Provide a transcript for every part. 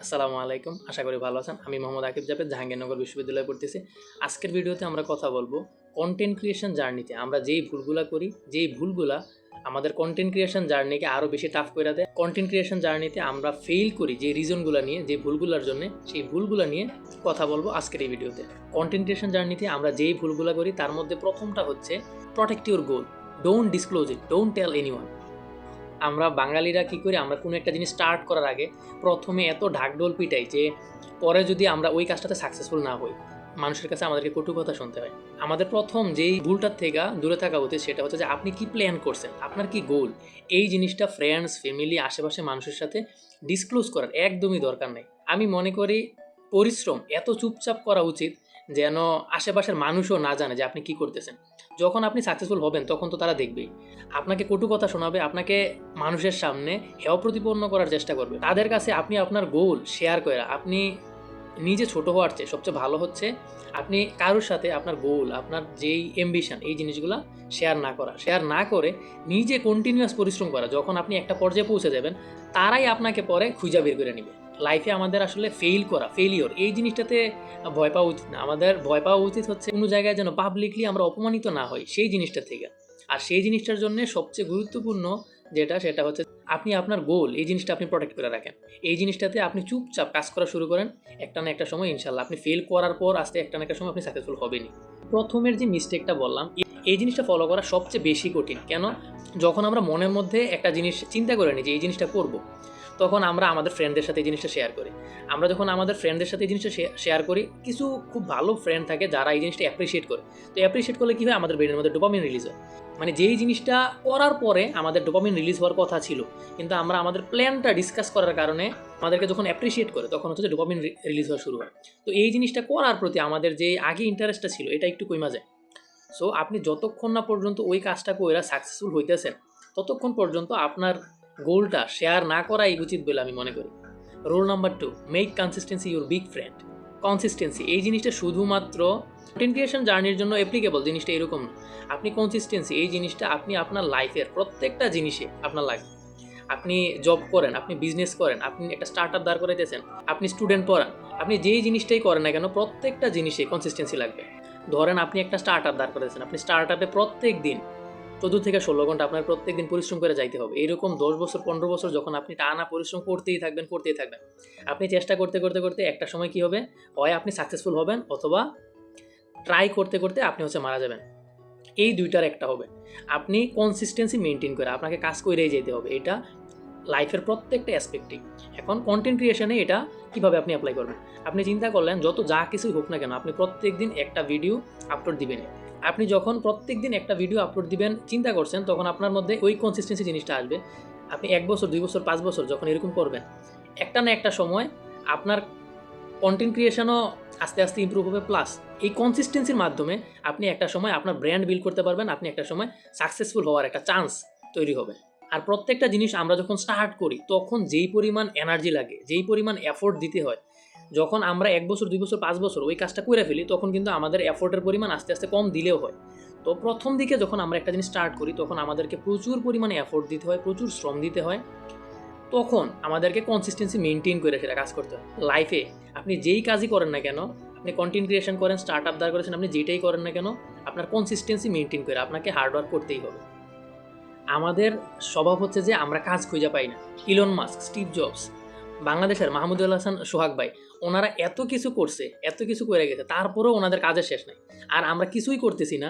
আসসালামু আলাইকুম। আশা করি ভালো আছেন। আমি মোহাম্মদ আকিব জাবেদ জাহাঙ্গীরনগর বিশ্ববিদ্যালয়ে পড়তেছি। আজকের ভিডিওতে আমরা কথা বলবো কনটেন্ট ক্রিয়েশন জার্নিতে আমরা যেই ভুলগুলা করি, যেই ভুলগুলা আমাদের কনটেন্ট ক্রিয়েশন জার্নিকে আরও বেশি টাফ করে দেয়। কনটেন্ট ক্রিয়েশন জার্নিতে আমরা ফেইল করি যে রিজনগুলো নিয়ে, যে ভুলগুলোর জন্য, সেই ভুলগুলো নিয়ে কথা বলবো আজকের এই ভিডিওতে। কনটেন্ট ক্রিয়েশন জার্নিতে আমরা যেই ভুলগুলো করি তার মধ্যে প্রথমটা হচ্ছে protect your goal. Don't disclose it, don't tell anyone. আমরা বাঙালিরা কী করি, আমরা কোনো একটা জিনিস স্টার্ট করার আগে প্রথমে এত ঢাকঢোল পিটাই যে পরে যদি আমরা ওই কাজটাতে সাকসেসফুল না হই, মানুষের কাছে আমাদেরকে কটু কথা শুনতে হয়। আমাদের প্রথম যেই ভুলটার থেকে দূরে থাকা উচিত সেটা হচ্ছে যে আপনি কি প্ল্যান করছেন, আপনার কি গোল, এই জিনিসটা ফ্রেন্ডস, ফ্যামিলি, আশেপাশে মানুষের সাথে ডিসক্লোজ করার একদমই দরকার নেই। আমি মনে করি পরিশ্রম এত চুপচাপ করা উচিত যেন আশেপাশের মানুষও না জানে যে আপনি কি করতেছেন। যখন আপনি সাকসেসফুল হবেন তখন তো তারা দেখবেই, আপনাকে কটু কথা শোনাবে, আপনাকে মানুষের সামনে হেয় প্রতিপন্ন করার চেষ্টা করবে। তাদের কাছে আপনি আপনার গোল শেয়ার করে আপনি নিজে ছোট হওয়ার চেয়ে সবচেয়ে ভালো হচ্ছে আপনি কারোর সাথে আপনার গোল, আপনার যেই অ্যাম্বিশন, এই জিনিসগুলো শেয়ার না করে নিজে কন্টিনিউয়াস পরিশ্রম করা। যখন আপনি একটা পর্যায়ে পৌঁছে যাবেন তারাই আপনাকে পরে খুঁজে বের করে নেবে। লাইফে আমাদের আসলে ফেলিওর এই জিনিসটাতে ভয় পাওয়া উচিত না। আমাদের ভয় পাওয়া উচিত হচ্ছে কোনো জায়গায় যেন পাবলিকলি আমরা অপমানিত না হই সেই জিনিসটা থেকে। আর সেই জিনিসটার জন্য সবচেয়ে গুরুত্বপূর্ণ সেটা হচ্ছে আপনি আপনার গোল, এই জিনিসটা আপনি প্রোটেক্ট করে রাখেন। এই জিনিসটাতে আপনি চুপচাপ কাজ করা শুরু করেন। একটা না একটা সময় ইনশাল্লাহ আপনি ফেল করার পর আস্তে একটা না একটা সময় আপনি সাকসেসফুল হবেনই। প্রথমের যে মিস্টেকটা বললাম, এই জিনিসটা ফলো করা সবচেয়ে বেশি কঠিন। কেন? যখন আমরা মনের মধ্যে একটা জিনিস চিন্তা করে নিই যে এই জিনিসটা করব, তখন আমরা আমাদের ফ্রেন্ডদের সাথে এই জিনিসটা শেয়ার করি। আমরা যখন আমাদের ফ্রেন্ডদের সাথে এই জিনিসটা শেয়ার করি, কিছু খুব ভালো ফ্রেন্ড থাকে যারা এই জিনিসটা অ্যাপ্রিসিয়েট করে। তো অ্যাপ্রিসিয়েট করলে কী হয়, আমাদের ব্রেনের মধ্যে ডোপামিন রিলিজ হয়। মানে যেই জিনিসটা করার পরে আমাদের ডোপামিন রিলিজ হওয়ার কথা ছিল, কিন্তু আমরা আমাদের প্ল্যানটা ডিসকাস করার কারণে আমাদেরকে যখন অ্যাপ্রিসিয়েট করে তখন হচ্ছে যে ডোপামিন রিলিজ হওয়া শুরু হয়। তো এই জিনিসটা করার প্রতি আমাদের যে আগে ইন্টারেস্টটা ছিল এটা একটু কমে যায়। সো আপনি যতক্ষণ না পর্যন্ত ওই কাজটা করে সাকসেসফুল হইতেছেন ততক্ষণ পর্যন্ত আপনার গোলটা শেয়ার না করাই উচিত বলে আমি মনে করি। Rule number 2, make consistency your big friend. Consistency এই জিনিসটা শুধুমাত্র কন্টেন্ট ক্রিয়েশন জার্নির জন্য অ্যাপ্লিকেবল, জিনিসটা এরকম না। আপনি কনসিস্টেন্সি এই জিনিসটা আপনি আপনার লাইফের প্রত্যেকটা জিনিসে আপনার লাগবে। আপনি জব করেন, আপনি বিজনেস করেন, আপনি একটা স্টার্ট আপ দাঁড় করাইতেছেন, আপনি স্টুডেন্ট পড়ান, আপনি যেই জিনিসটাই করেন না কেন প্রত্যেকটা জিনিসে কনসিস্টেন্সি লাগবে। ধরেন আপনি একটা স্টার্ট আপ দাঁড় করেছেন, আপনি স্টার্ট আপে প্রত্যেক দিন 14 থেকে 16 ঘন্টা আপনার প্রত্যেক দিন পরিশ্রম করে যাইতে হবে। এরকম 10 বছর 15 বছর যখন আপনি টানা পরিশ্রম করতেই থাকবেন, আপনি চেষ্টা করতে করতে করতে একটা সময় কী হবে, হয় আপনি সাকসেসফুল হবেন অথবা ট্রাই করতে করতে আপনি মারা যাবেন। এই দুইটার একটা হবে। আপনি কনসিস্টেন্সি মেনটেন করে আপনাকে কাজ করেই যেতে হবে, এটা লাইফের প্রত্যেকটা অ্যাসপেক্টেই। এখন কন্টেন্ট ক্রিয়েশনে এটা কীভাবে আপনি অ্যাপ্লাই করবেন? আপনি চিন্তা করলেন যত যা কিছুই হোক না কেন আপনি প্রত্যেক দিন একটা ভিডিও আপলোড দিবেন। আপনি যখন প্রত্যেক দিন একটা ভিডিও আপলোড দিবেন চিন্তা করছেন, তখন আপনার মধ্যে ওই কনসিস্টেন্সি জিনিসটা আসবে। আপনি 1 বছর 2 বছর 5 বছর যখন এরকম করবেন, একটা না একটা সময় আপনার কন্টেন্ট ক্রিয়েশনও আস্তে আস্তে ইমপ্রুভ হবে। প্লাস এই কনসিস্টেন্সির মাধ্যমে আপনি একটা সময় আপনার ব্র্যান্ড বিল্ড করতে পারবেন, আপনি একটা সময় সাকসেসফুল হওয়ার একটা চান্স তৈরি হবে। আর প্রত্যেকটা জিনিস আমরা যখন স্টার্ট করি তখন যেই পরিমাণ এনার্জি লাগে, যেই পরিমাণ এফোর্ট দিতে হয়, যখন আমরা 1 বছর 2 বছর 5 বছর ওই কাজটা করে ফেলি তখন কিন্তু আমাদের এফোর্টের পরিমাণ আস্তে আস্তে কম দিলেও হয়। তো প্রথম দিকে যখন আমরা একটা জিনিস স্টার্ট করি তখন আমাদেরকে প্রচুর পরিমাণে এফোর্ট দিতে হয়, প্রচুর শ্রম দিতে হয়। তখন আমাদেরকে কনসিস্টেন্সি মেনটেন করে সেটা কাজ করতে হয়। লাইফে আপনি যেই কাজই করেন না কেন, আপনি কন্টেন্ট ক্রিয়েশন করেন, স্টার্ট আপ দাঁড় করেছেন, আপনি যেটাই করেন না কেন আপনার কনসিস্টেন্সি মেনটেন করে আপনাকে হার্ডওয়ার্ক করতেই হবে। আমাদের স্বভাব হচ্ছে যে আমরা কাজ খুঁজে পাই না। ইলন মাস্ক, স্টিভ জবস, বাংলাদেশের মাহমুদুল হাসান সোহাগ ভাই, ওনারা এত কিছু করছে, এত কিছু করে গেছে, তারপরেও ওনাদের কাজের শেষ নাই। আর আমরা কিছুই করতেছি না,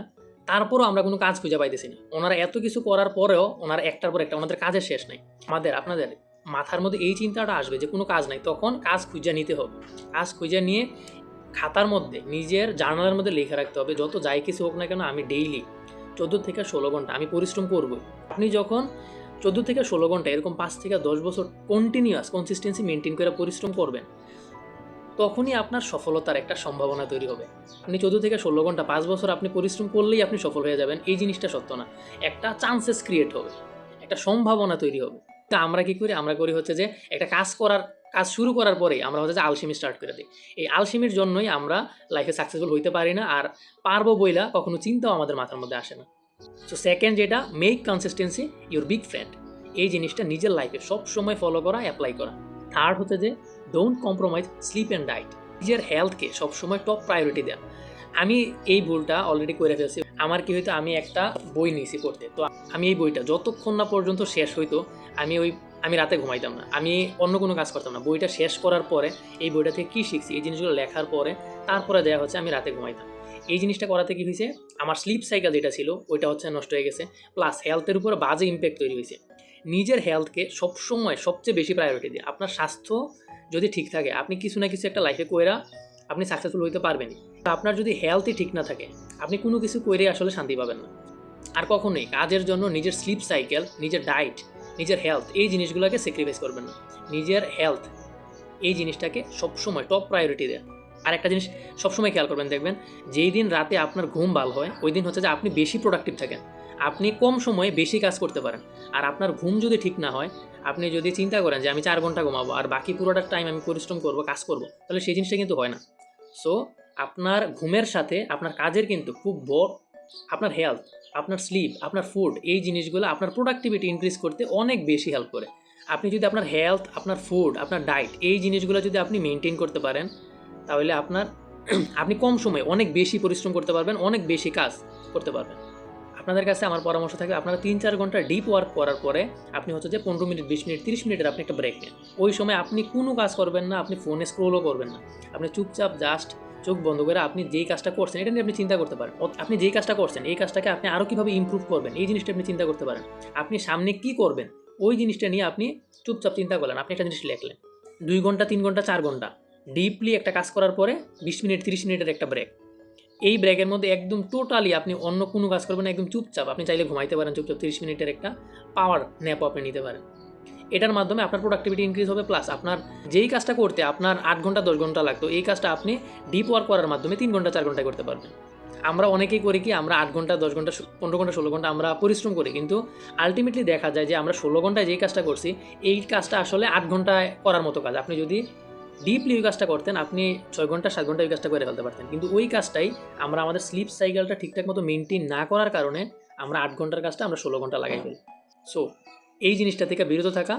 তারপরেও আমরা কোনো কাজ খুঁজে পাইতেছি না। ওনারা এত কিছু করার পরেও ওনারা একটার পর একটা ওনাদের কাজের শেষ নাই। আপনাদের মাথার মধ্যে এই চিন্তাটা আসবে যে কোনো কাজ নাই, তখন কাজ খুঁজে নিতে হবে। কাজ খুঁজে নিয়ে খাতার মধ্যে নিজের জার্নালের মধ্যে লিখে রাখতে হবে, যত যাই কিছু হোক না কেন আমি ডেইলি 14 থেকে 16 ঘন্টা আমি পরিশ্রম করবই। আপনি যখন 14 থেকে 16 ঘন্টা এরকম 5 থেকে 10 বছর কন্টিনিউয়াস কনসিস্টেন্সি মেনটেন করে পরিশ্রম করবেন, তখনই আপনার সফলতার একটা সম্ভাবনা তৈরি হবে। আপনি 14 থেকে 16 ঘন্টা 5 বছর আপনি পরিশ্রম করলেই আপনি সফল হয়ে যাবেন, এই জিনিসটা সত্য না। একটা চান্সেস ক্রিয়েট হবে, একটা সম্ভাবনা তৈরি হবে। তা আমরা কী করি? আমরা করি হচ্ছে যে একটা কাজ শুরু করার পরেই আমরা হচ্ছে যে আলসেমি স্টার্ট করে দিই। এই আলসেমির জন্যই আমরা লাইফে সাকসেসফুল হইতে পারি না, আর পারবো বইলা কখনো চিন্তাও আমাদের মাথার মধ্যে আসে না। সো সেকেন্ড যেটা, make consistency your big friend. এই জিনিসটা নিজের লাইফে সব সময় ফলো করা, অ্যাপ্লাই করা। থার্ড হচ্ছে যে don't compromise sleep and diet. নিজের হেলথকে সবসময় টপ প্রায়োরিটি দেন। আমি এই ভুলটা অলরেডি করে ফেলছি। আমার কি হইতো, আমি একটা বই নিয়েছি পড়তে, তো আমি এই বইটা যতক্ষণ না পর্যন্ত শেষ হইতো আমি রাতে ঘুমাইতাম না, আমি অন্য কোনো কাজ করতাম না। বইটা শেষ করার পরে এই বইটা থেকে কী শিখছি এই জিনিসগুলো লেখার পরে তারপরে দেওয়া হচ্ছে আমি রাতে ঘুমাইতাম। এই জিনিসটা করাতে কী হয়েছে, আমার স্লিপ সাইকেল যেটা ছিল ওইটা হচ্ছে নষ্ট হয়ে গেছে, প্লাস হেলথের উপরে বাজে ইম্প্যাক্ট তৈরি হয়েছে। নিজের হেলথকে সবসময় সবচেয়ে বেশি প্রায়োরিটি দিয়ে, আপনার স্বাস্থ্য যদি ঠিক থাকে আপনি কিছু না কিছু একটা লাইফে কইরা আপনি সাকসেসফুল হইতে পারবেনই। আপনার যদি হেলথই ঠিক না থাকে আপনি কোনো কিছু কইরে আসলে শান্তি পাবেন না। আর কখনোই কাজের জন্য নিজের স্লিপ সাইকেল, নিজের ডায়েট, নিজের হেলথ এই জিনিসগুলোকে স্যাক্রিফাইস করবেন না। নিজের হেলথ এই জিনিসটাকে সবসময় টপ প্রায়োরিটি দেয়। আর একটা জিনিস সবসময় খেয়াল করবেন, দেখবেন যেই দিন রাতে আপনার ঘুম ভালো হয় ওই দিন হচ্ছে যে আপনি বেশি প্রোডাক্টিভ থাকেন, আপনি কম সময়ে বেশি কাজ করতে পারেন। আর আপনার ঘুম যদি ঠিক না হয়, আপনি যদি চিন্তা করেন যে আমি 4 ঘন্টা ঘুমাবো আর বাকি পুরোটা টাইম আমি পরিশ্রম করবো, কাজ করবো, তাহলে সেই জিনিসটা কিন্তু হয় না। সো আপনার ঘুমের সাথে আপনার কাজের কিন্তু খুব বড়, আপনার হেলথ, আপনার স্লিপ, আপনার ফুড এই জিনিসগুলো আপনার প্রোডাক্টিভিটি ইনক্রিজ করতে অনেক বেশি হেল্প করে। আপনি যদি আপনার হেলথ, আপনার ফুড, আপনার ডায়েট এই জিনিসগুলো যদি আপনি মেনটেন করতে পারেন, তাহলে আপনি কম সময়ে অনেক বেশি পরিশ্রম করতে পারবেন, অনেক বেশি কাজ করতে পারবেন। আপনাদের কাছে আমার পরামর্শ থাকবে, আপনারা 3-4 ঘন্টা ডিপ ওয়ার্ক করার পরে আপনি হচ্ছে যে 15 মিনিট, 20 মিনিট, 30 মিনিটের আপনি একটা ব্রেক নেন। ওই সময় আপনি কোনো কাজ করবেন না, আপনি ফোনে স্ক্রোলও করবেন না, আপনি চুপচাপ জাস্ট চোখ বন্ধ করে আপনি যেই কাজটা করছেন এটা নিয়ে আপনি চিন্তা করতে পারেন। আপনি যেই কাজটা করছেন এই কাজটাকে আপনি আরও কীভাবে ইমপ্রুভ করবেন এই জিনিসটা আপনি চিন্তা করতে পারেন। আপনি সামনে কী করবেন ওই জিনিসটা নিয়ে আপনি চুপচাপ চিন্তা করলেন, আপনি একটা জিনিস লিখলেন। 2 ঘন্টা, 3 ঘন্টা, 4 ঘন্টা ডিপলি একটা কাজ করার পরে 20 মিনিট, 30 মিনিটের একটা ব্রেক। এই ব্রেকের মধ্যে একদম টোটালি আপনি অন্য কোনো কাজ করবেন না, একদম চুপচাপ আপনি চাইলে ঘুমাইতে পারেন, চুপচাপ 30 মিনিটের একটা পাওয়ার ন্যাপও আপনি নিতে পারেন। এটার মাধ্যমে আপনার প্রোডাক্টিভিটি ইনক্রিজ হবে, প্লাস আপনার যেই কাজটা করতে আপনার 8 ঘন্টা 10 ঘন্টা লাগতো এই কাজটা আপনি ডিপ ওয়ার্ক করার মাধ্যমে 3 ঘন্টা 4 ঘন্টায় করতে পারবেন। আমরা অনেকেই করি কি, আমরা 8 ঘন্টা 10 ঘন্টা 15 ঘন্টা 16 ঘন্টা আমরা পরিশ্রম করি, কিন্তু আলটিমেটলি দেখা যায় যে আমরা 16 ঘন্টায় যেই কাজটা করছি এই কাজটা আসলে 8 ঘন্টায় করার মতো কাজ। আপনি যদি ডিপলি ওই কাজটা করতেন আপনি 6 ঘন্টা 7 ঘন্টা ওই কাজটা করে ফেলতে পারতেন, কিন্তু ওই কাজটাই আমরা আমাদের স্লিপ সাইকেলটা ঠিকঠাক মতো মেনটেন না করার কারণে আমরা 8 ঘন্টার কাজটা আমরা 16 ঘন্টা লাগাই ফেলি। সো এই জিনিসটা থেকে বিরত থাকা,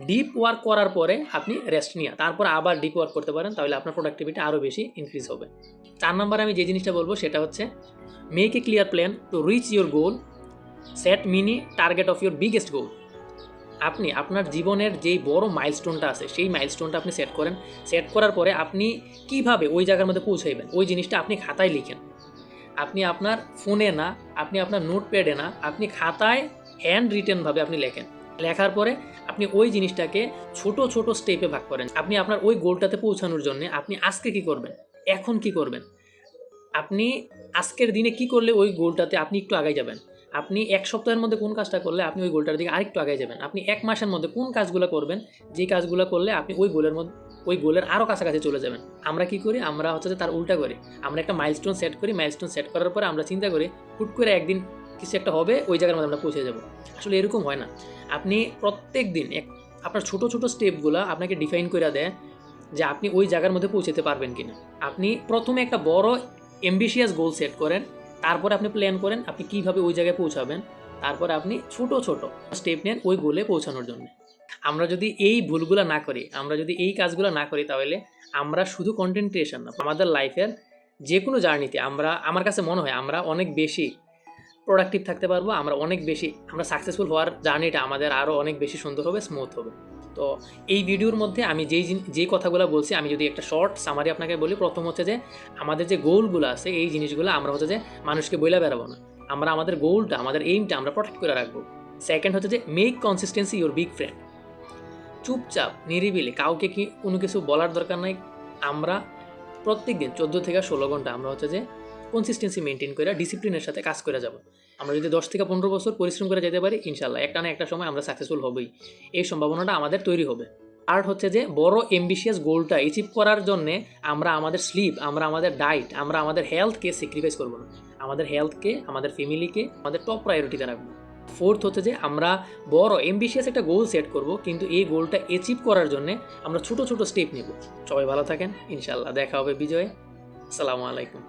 ডিপ ওয়ার্ক করার পরে আপনি রেস্ট নিয়ে তারপর আবার ডিপ ওয়ার্ক করতে পারেন, তাহলে আপনার প্রোডাক্টিভিটি আরও বেশি ইনক্রিজ হবে। 4 নম্বরে আমি যে জিনিসটা বলবো সেটা হচ্ছে make a clear plan to reach your goal, set mini target of your biggest goal. আপনি আপনার জীবনের যেই বড় মাইলস্টোনটা আছে সেই মাইলস্টোনটা আপনি সেট করেন, সেট করার পরে আপনি কিভাবে ওই জায়গার মধ্যে পৌঁছাইবেন ওই জিনিসটা আপনি খাতায় লিখেন। আপনি আপনার ফোনে না, আপনি আপনার নোটপ্যাডে না, আপনি খাতায় হ্যান্ড রিটেনভাবে আপনি লেখেন। লেখার পরে আপনি ওই জিনিসটাকে ছোট ছোট স্টেপে ভাগ করেন। আপনি আপনার ওই গোলটাতে পৌঁছানোর জন্য আপনি আজকে কী করবেন, এখন কী করবেন, আপনি আজকের দিনে কি করলে ওই গোলটাতে আপনি একটু আগাই যাবেন, আপনি 1 সপ্তাহের মধ্যে কোন কাজটা করলে আপনি ওই গোলটার দিকে আরেকটু আগাই যাবেন, আপনি 1 মাসের মধ্যে কোন কাজগুলো করবেন যে কাজগুলো করলে আপনি ওই গোলের আরও কাছাকাছি চলে যাবেন। আমরা কি করি, আমরা হচ্ছে যে তার উল্টা করি, আমরা একটা মাইলস্টোন সেট করি, মাইলস্টোন সেট করার পরে আমরা চিন্তা করি হুট করে একদিন কিছু একটা হবে ওই জায়গার মধ্যে আমরা পৌঁছে যাব। আসলে এরকম হয় না। আপনি প্রত্যেক দিন আপনার ছোট ছোট স্টেপগুলো আপনাকে ডিফাইন করে দেয় যে আপনি ওই জায়গার মধ্যে পৌঁছাতে পারবেন কিনা। আপনি প্রথমে একটা বড় অ্যাম্বিশিয়াস গোল সেট করেন, তারপরে আপনি প্ল্যান করেন আপনি কীভাবে ওই জায়গায় পৌঁছাবেন, তারপরে আপনি ছোট ছোট স্টেপ নেন ওই গোলে পৌঁছানোর জন্য। আমরা যদি এই ভুলগুলো না করি, আমরা যদি এই কাজগুলো না করি, তাহলে আমরা শুধু কন্টেন্ট ক্রিয়েশন না, আমাদের লাইফের যে কোনো জার্নিতে আমার কাছে মনে হয় আমরা অনেক বেশি প্রোডাক্টিভ থাকতে পারবো, আমরা সাকসেসফুল হওয়ার জার্নিটা আমাদের আরও অনেক বেশি সুন্দর হবে, স্মুথ হবে। তো এই ভিডিওর মধ্যে আমি যেই কথাগুলো বলছি আমি যদি একটা শর্ট সামারি আপনাকে বলি, প্রথম হচ্ছে যে আমাদের যে গোলগুলো আছে এই জিনিসগুলো আমরা হচ্ছে যে মানুষকে বইলা বেরাবো না, আমরা আমাদের গোলটা, আমাদের এইমটা আমরা প্রোটেক্ট করে রাখবো। সেকেন্ড হচ্ছে যে make consistency your big friend. চুপচাপ নিরিবিলি কাউকে কোনো কিছু বলার দরকার নাই, আমরা প্রত্যেক দিন 14 থেকে 16 ঘন্টা আমরা হচ্ছে যে কনসিস্টেন্সি মেনটেন করে ডিসিপ্লিনের সাথে কাজ করে যাব। আমরা যদি 10 থেকে 15 বছর পরিশ্রম করে যেতে পারি, ইনশাল্লাহ একটা না একটা সময় আমরা সাকসেসফুল হবই, এই সম্ভাবনাটা আমাদের তৈরি হবে। আর হচ্ছে যে বড় অ্যাম্বিশিয়াস গোলটা অ্যাচিভ করার জন্যে আমরা আমাদের স্লিপ, আমরা আমাদের ডায়েট, আমরা আমাদের হেলথকে স্যাক্রিফাইস করবো না, আমাদের হেলথকে, আমাদের ফ্যামিলিকে আমাদের টপ প্রায়োরিটিতে রাখবো। ফোর্থ হচ্ছে যে আমরা বড় অ্যাম্বিশিয়াস একটা গোল সেট করব, কিন্তু এই গোলটা অ্যাচিভ করার জন্যে আমরা ছোট ছোট স্টেপ নেব। সবাই ভালো থাকেন, ইনশাল্লাহ দেখা হবে বিজয়ে। আসসালামু আলাইকুম।